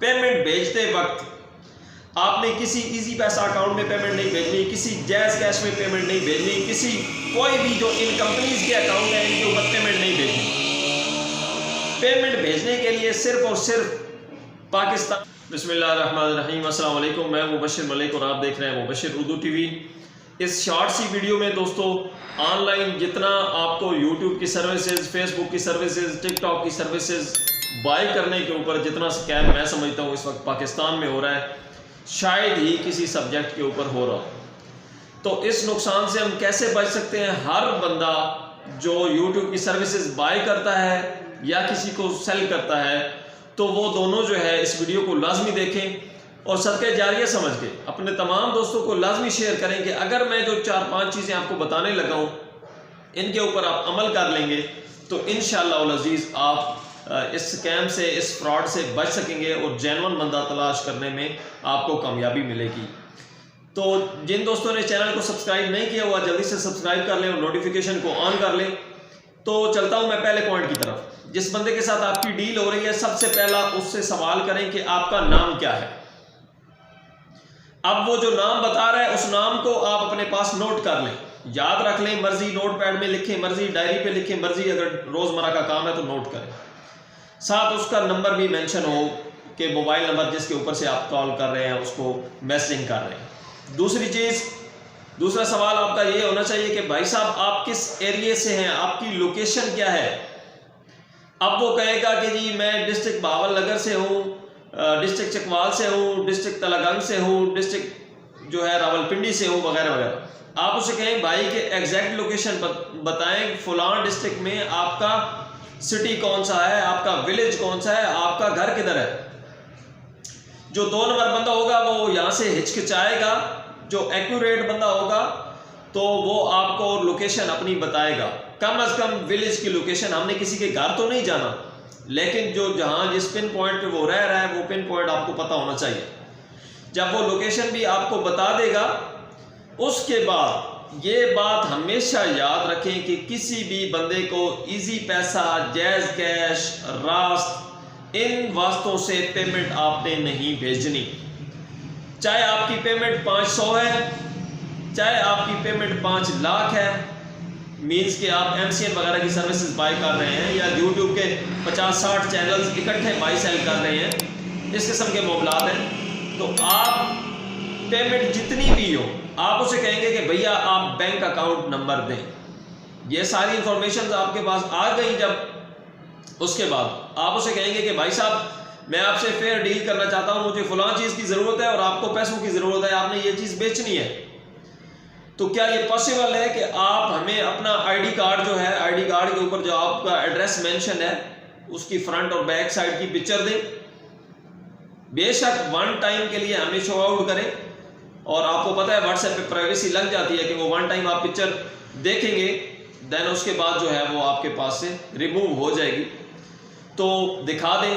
Payment भेजते वक्त आपने किसी इजी पैसा अकाउंट में पेमेंट नहीं भेजनी, किसी जैज़ कैश में पेमेंट नहीं भेजनी, किसी कोई भी जो इन कंपनीज के अकाउंट है इनके ऊपर पेमेंट नहीं भेजनी। पेमेंट भेजने के लिए सिर्फ और सिर्फ पाकिस्तान। बिस्मिल्लाहिर्रहमानिर्रहीम, अस्सलाम वालेकुम। मैं मुबशिर मलिक और आप देख रहे हैं मुबशिर उर्दू टीवी। इस शॉर्ट सी वीडियो में दोस्तों ऑनलाइन जितना आपको यूट्यूब की सर्विसेज, फेसबुक की सर्विसेज, टिकटॉक की सर्विसेज बाय करने के ऊपर जितना स्कैम मैं समझता हूँ इस वक्त पाकिस्तान में हो रहा है, शायद ही किसी सब्जेक्ट के ऊपर हो रहा हो। तो इस नुकसान से हम कैसे बच सकते हैं? हर बंदा जो यूट्यूब की सर्विसेज बाय करता है या किसी को सेल करता है, तो वो दोनों जो है इस वीडियो को लाजमी देखें और सदक़े जारिया समझ के अपने तमाम दोस्तों को लाजमी शेयर करें कि अगर मैं जो 4-5 चीज़ें आपको बताने लगा हूँ इनके ऊपर आप अमल कर लेंगे तो इंशाअल्लाह अज़ीज़ आप इस स्कैम से, इस फ्रॉड से बच सकेंगे और जेन्युइन बंदा तलाश करने में आपको कामयाबी मिलेगी। तो जिन दोस्तों ने चैनल को सब्सक्राइब नहीं किया हुआ जल्दी से सब्सक्राइब कर लें और नोटिफिकेशन को ऑन कर लें। तो चलता हूं मैं पहले पॉइंट की तरफ। जिस बंदे के साथ आपकी डील हो रही है, सबसे पहला उससे सवाल करें कि आपका नाम क्या है। अब वो जो नाम बता रहा है उस नाम को आप अपने पास नोट कर लें, याद रख लें। मर्जी नोट पैड में लिखें, मर्जी डायरी पे लिखें, मर्जी अगर रोजमर्रा का काम है तो नोट करें। साथ उसका नंबर भी मेंशन हो कि मोबाइल नंबर जिसके ऊपर से आप कॉल कर रहे हैं उसको मैसेजिंग कर रहे हैं। दूसरी चीज़, दूसरा सवाल आपका ये होना चाहिए कि भाई साहब आप किस एरिया से हैं, आपकी लोकेशन क्या है। अब वो कहेगा कि जी मैं डिस्ट्रिक्ट बहावलनगर से हूँ, डिस्ट्रिक्ट चकवाल से हूँ, डिस्ट्रिक्ट तलागंग से हूँ, डिस्ट्रिक्ट जो है रावलपिंडी से हूँ, वगैरह वगैरह। आप उसे कहें भाई कि एग्जैक्ट लोकेशन बताएं, फलां डिस्ट्रिक्ट में आपका सिटी कौन सा है, आपका विलेज कौन सा है, आपका घर किधर है। जो 2 नंबर बंदा होगा वो यहाँ से हिचकिचाएगा, जो एक्यूरेट बंदा होगा तो वो आपको लोकेशन अपनी बताएगा। कम अज कम विलेज की लोकेशन, हमने किसी के घर तो नहीं जाना, लेकिन जो जहाँ जिस पिन पॉइंट पे वो रह रहा है वो पिन पॉइंट आपको पता होना चाहिए। जब वो लोकेशन भी आपको बता देगा, उसके बाद ये बात हमेशा याद रखें कि किसी भी बंदे को इजी पैसा, जैज़ कैश, रास्त, इन वास्तों से पेमेंट आपने नहीं भेजनी। चाहे आपकी पेमेंट 500 है, चाहे आपकी पेमेंट 5 लाख है, मीन्स कि आप MCN वगैरह की सर्विसेज बाय कर रहे हैं या यूट्यूब के 50-60 चैनल्स इकट्ठे बाई सेल कर रहे हैं, इस किस्म के मामलात हैं। तो आप पेमेंट जितनी भी हो आप उसे कहेंगे कि भैया आप बैंक अकाउंट नंबर दें। ये सारी इंफॉर्मेशन आपके पास आ गई जब, उसके बाद आप उसे कहेंगे कि भाई साहब मैं आपसे फेयर डील करना चाहता हूँ, मुझे फलां चीज़ की ज़रूरत है और आपको पैसों की ज़रूरत है, आपने ये चीज़ बेचनी है। तो क्या ये पॉसिबल है कि आप हमें अपना ID कार्ड जो है, ID कार्ड के ऊपर जो आपका एड्रेस मेंशन है उसकी फ्रंट और बैक साइड की पिक्चर दें। बेशक 1 टाइम के लिए हमें शो आउट करें, और आपको पता है व्हाट्सएप पे प्राइवेसी लग जाती है कि वो 1 टाइम आप पिक्चर देखेंगे, देन उसके बाद जो है वो आपके पास से रिमूव हो जाएगी। तो दिखा दें।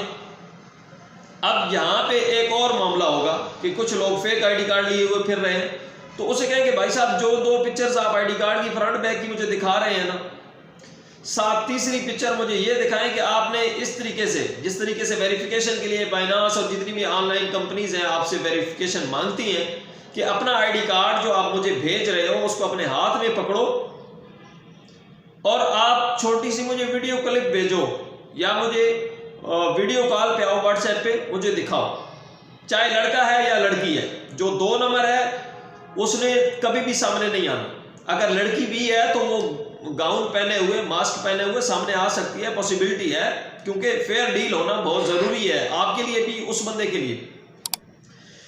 अब यहाँ पे एक और मामला होगा कि कुछ लोग फेक ID कार्ड लिए हुए फिर रहे हैं, तो उसे कहेंगे भाई साहब जो 2 पिक्चर्स आप ID कार्ड की फ्रंट बैक की मुझे दिखा रहे हैं ना, साथ तीसरी पिक्चर मुझे ये दिखाएं कि आपने इस तरीके से, जिस तरीके से वेरिफिकेशन के लिए बाइनांस और जितनी भी ऑनलाइन कंपनीज हैं आपसे वेरिफिकेशन मांगती हैं कि अपना ID कार्ड जो आप मुझे भेज रहे हो उसको अपने हाथ में पकड़ो और आप छोटी सी मुझे वीडियो क्लिप भेजो या मुझे वीडियो कॉल पे आओ, व्हाट्सएप पे मुझे दिखाओ। चाहे लड़का है या लड़की है, जो 2 नंबर है उसने कभी भी सामने नहीं आना। अगर लड़की भी है तो वो गाउन पहने हुए, मास्क पहने हुए सामने आ सकती है, पॉसिबिलिटी है, क्योंकि फेयर डील होना बहुत ज़रूरी है आपके लिए भी, उस बंदे के लिए।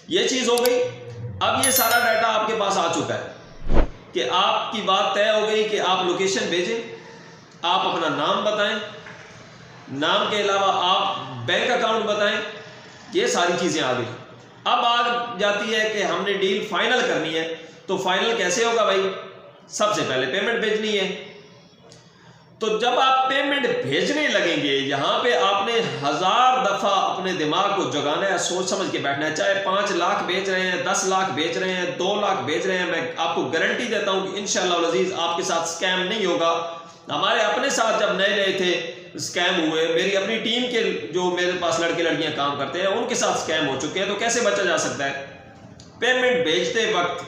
ये चीज़ हो गई। अब ये सारा डाटा आपके पास आ चुका है कि आपकी बात तय हो गई कि आप लोकेशन भेजें, आप अपना नाम बताएं, नाम के अलावा आप बैंक अकाउंट बताएं, ये सारी चीज़ें आ गई। अब आ जाती है कि हमने डील फाइनल करनी है। तो फाइनल कैसे होगा भाई? सबसे पहले पेमेंट भेजनी है। तो जब आप पेमेंट भेजने लगेंगे, यहाँ पे आपने 1000 दफ़ा अपने दिमाग को जगाना है, सोच समझ के बैठना है। चाहे 5 लाख बेच रहे हैं, 10 लाख बेच रहे हैं, 2 लाख बेच रहे हैं, मैं आपको गारंटी देता हूँ कि इंशाअल्लाह अज़ीज़ आपके साथ स्कैम नहीं होगा। हमारे अपने साथ जब नए नए थे स्कैम हुए, मेरी अपनी टीम के जो मेरे पास लड़के लड़कियां काम करते हैं उनके साथ स्कैम हो चुके हैं। तो कैसे बचा जा सकता है? पेमेंट भेजते वक्त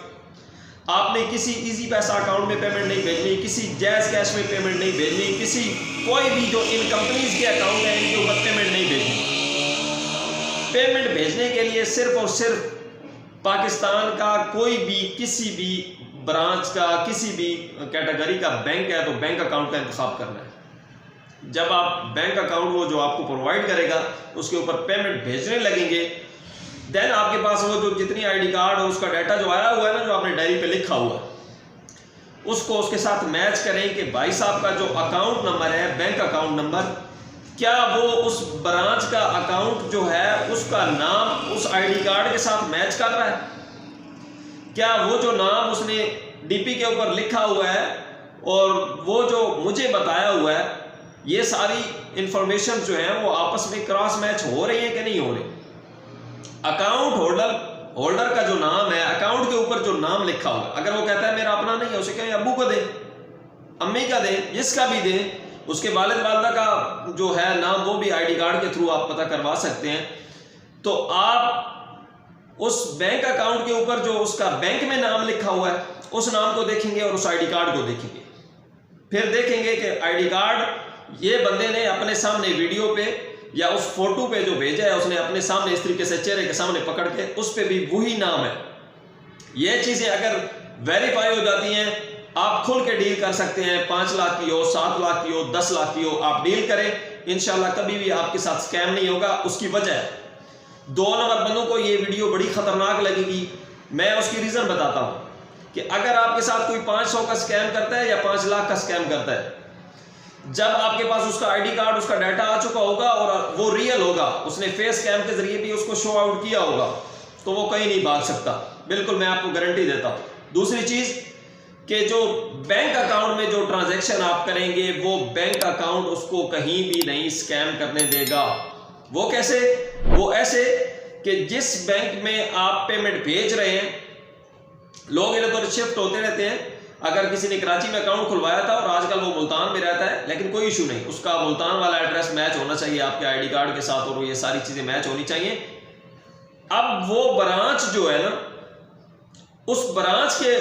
आपने किसी इजी पैसा अकाउंट में पेमेंट नहीं भेजनी, किसी जैज़ कैश में पेमेंट नहीं भेजनी, किसी कोई भी जो इन कंपनीज के अकाउंट है इनके ऊपर पेमेंट नहीं भेजनी। पेमेंट भेजने के लिए सिर्फ और सिर्फ पाकिस्तान का कोई भी किसी भी ब्रांच का किसी भी कैटेगरी का बैंक है तो बैंक अकाउंट का इंतखाब करना है। जब आप बैंक अकाउंट वो जो आपको प्रोवाइड करेगा उसके ऊपर पेमेंट भेजने लगेंगे, देन आपके पास वो जो जितनी आईडी कार्ड और उसका डाटा जो आया हुआ है ना, जो आपने डायरी पे लिखा हुआ है, उसको उसके साथ मैच करें कि भाई साहब का जो अकाउंट नंबर है, बैंक अकाउंट नंबर, क्या वो उस ब्रांच का अकाउंट जो है उसका नाम उस आईडी कार्ड के साथ मैच कर रहा है? क्या वो जो नाम उसने डीपी के ऊपर लिखा हुआ है और वो जो मुझे बताया हुआ है, ये सारी इंफॉर्मेशन जो है वो आपस में क्रॉस मैच हो रही है कि नहीं हो रही? अकाउंट होल्डर का जो नाम है, अकाउंट के ऊपर जो नाम लिखा हुआ है, अगर वो कहता है मेरा अपना नहीं है, उसे कहें अब्बू को दे, अम्मी का दे, जिसका भी दे, उसके वालिद वालिदा का जो है नाम वो भी आईडी कार्ड के थ्रू आप पता करवा सकते हैं। तो आप उस बैंक अकाउंट के ऊपर जो उसका बैंक में नाम लिखा हुआ है उस नाम को देखेंगे और उस आईडी कार्ड को देखेंगे, फिर देखेंगे कि आईडी कार्ड ये बंदे ने अपने सामने वीडियो पे या उस फोटो पे जो भेजा है उसने अपने सामने इस तरीके से चेहरे के सामने पकड़ के उस पे भी वही नाम है। ये चीजें अगर वेरीफाई हो जाती हैं, आप खुल के डील कर सकते हैं। 5 लाख की हो, 7 लाख की हो, 10 लाख की हो, आप डील करें, इंशाल्लाह कभी भी आपके साथ स्कैम नहीं होगा। उसकी वजह है 2 नंबर बंदों को ये वीडियो बड़ी खतरनाक लगेगी। मैं उसकी रीजन बताता हूं कि अगर आपके साथ कोई 500 का स्कैम करता है या 5 लाख का स्कैम करता है, जब आपके पास उसका आईडी कार्ड, उसका डाटा आ चुका होगा और वो रियल होगा, उसने फेस कैम के जरिए भी उसको शो आउट किया होगा, तो वो कहीं नहीं भाग सकता। बिल्कुल मैं आपको गारंटी देता हूं। दूसरी चीज कि जो बैंक अकाउंट में जो ट्रांजैक्शन आप करेंगे वो बैंक अकाउंट उसको कहीं भी नहीं स्कैम करने देगा। वो कैसे? वो ऐसे कि जिस बैंक में आप पेमेंट भेज रहे हैं, लोग इधर उधर शिफ्ट होते रहते हैं। अगर किसी ने कराची में अकाउंट खुलवाया था और आजकल वो मुल्तान में रहता है, लेकिन कोई इशू नहीं, उसका मुल्तान वाला एड्रेस मैच होना चाहिए आपके आईडी कार्ड के साथ और ये सारी चीजें मैच होनी चाहिए। अब वो ब्रांच जो है ना, उस ब्रांच के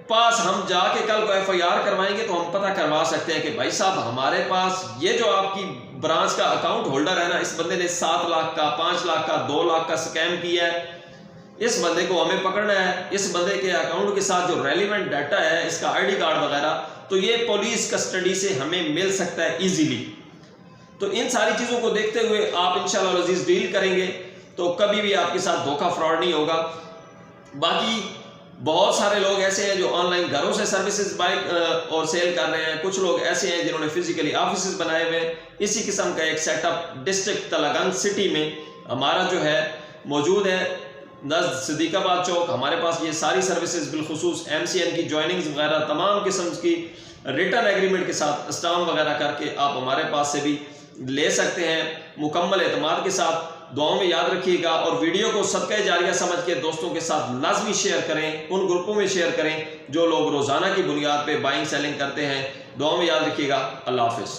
पास हम जाके कल को एफआईआर करवाएंगे तो हम पता करवा सकते हैं कि भाई साहब हमारे पास ये जो आपकी ब्रांच का अकाउंट होल्डर है ना, इस बंदे ने 7 लाख का, 5 लाख का, 2 लाख का स्कैम किया है, इस बंदे को हमें पकड़ना है। इस बंदे के अकाउंट के साथ जो रेलिवेंट डाटा है, इसका आईडी कार्ड वगैरह, तो ये पुलिस कस्टडी से हमें मिल सकता है इजीली। तो इन सारी चीजों को देखते हुए आप इंशाल्लाह अजीज डील करेंगे तो कभी भी आपके साथ धोखा फ्रॉड नहीं होगा। बाकी बहुत सारे लोग ऐसे हैं जो ऑनलाइन घरों से सर्विसेज बाय और सेल कर रहे हैं। कुछ लोग ऐसे हैं जिन्होंने फिजिकली ऑफिस बनाए हुए हैं। इसी किस्म का एक सेटअप डिस्ट्रिक्ट तलागंग सिटी में हमारा जो है मौजूद है, नज़द सिद्दीकाबाद चौक। हमारे पास ये सारी सर्विसेज बिलखुसूस MCN की ज्वाइनिंग्स वगैरह तमाम किस्म की रिटर्न एग्रीमेंट के साथ स्टाम्प वगैरह करके आप हमारे पास से भी ले सकते हैं मुकम्मल एतमाद के साथ। दुआओं में याद रखिएगा और वीडियो को सदका जारिया समझ के दोस्तों के साथ लाजमी शेयर करें, उन ग्रुपों में शेयर करें जो लोग रोज़ाना की बुनियाद पे बाइंग सेलिंग करते हैं। दुआओं में याद रखिएगा। अल्लाह हाफिज़।